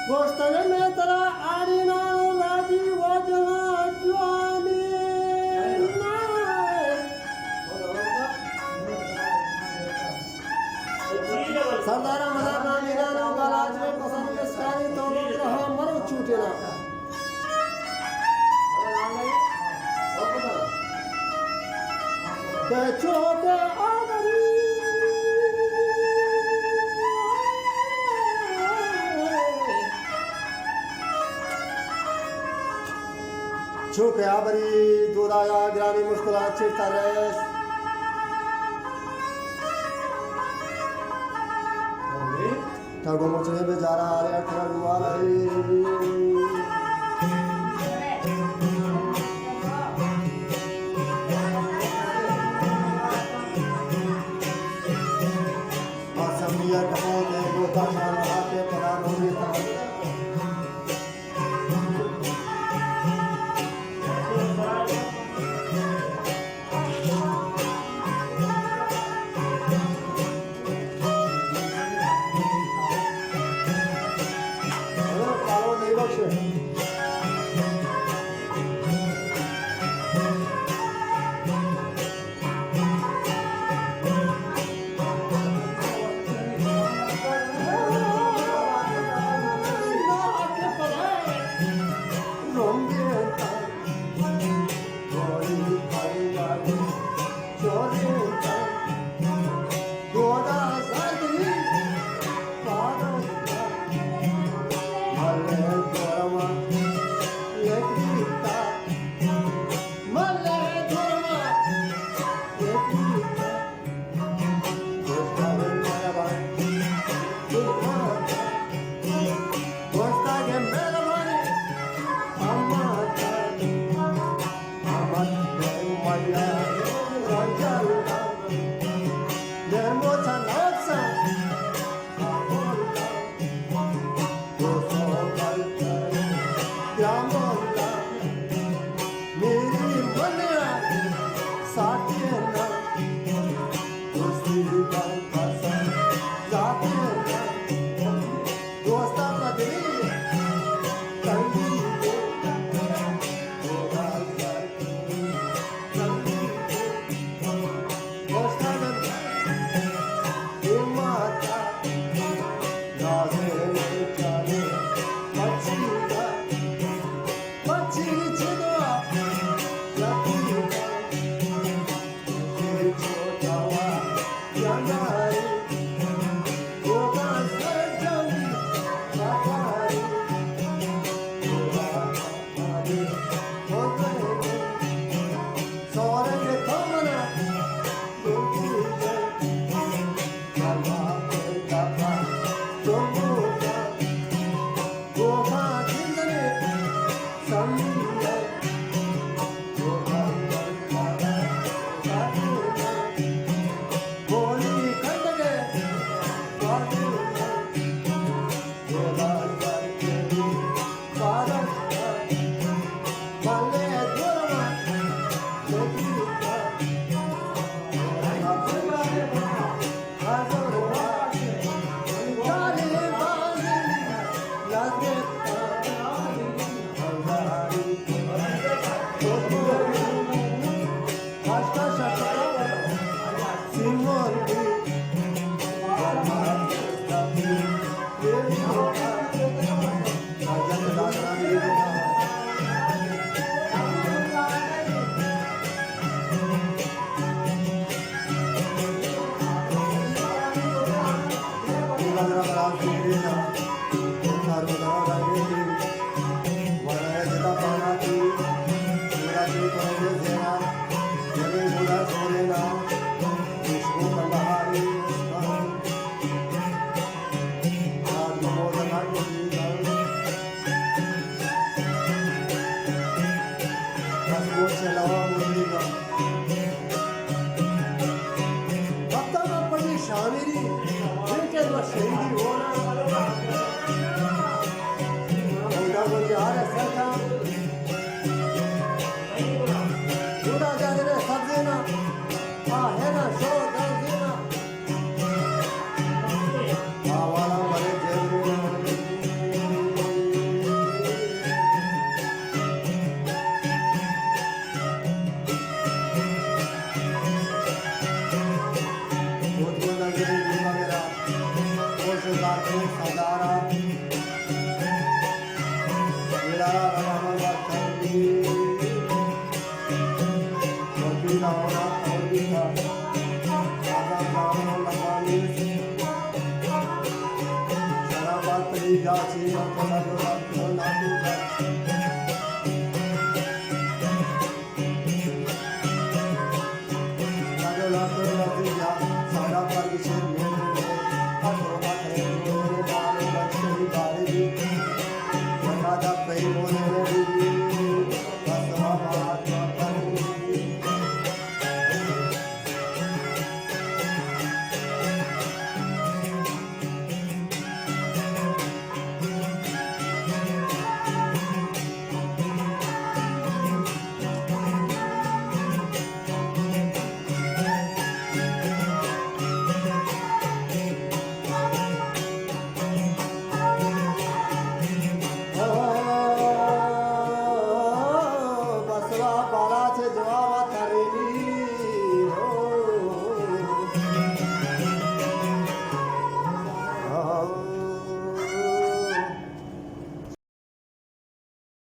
गोष्टले में तरा आड़ी ना राजी वजना ज्वानी सरदार मदाना मीना ना बालाज में पसंद किसकानी तो रहा मरो छूटे ना के छोटे छुक आबरी दूराया ग्रानी मुस्कुरा चिरता रेस ठगो मुझे बेचारा अरे अठर वाला असमिया कपोते गोता शान आते परा रोने था गुजार सखा जुड़ा जागरे सजना आ है ना शो दर्जना आवारा मरे जरूर सदारा विलारा राम वक्ती छोटी रावणा और भी था राजा रावण लगानी शराबात ली जाची अपना डोला तो नाटू था डोला तो नाटू जा सारा पर विषय में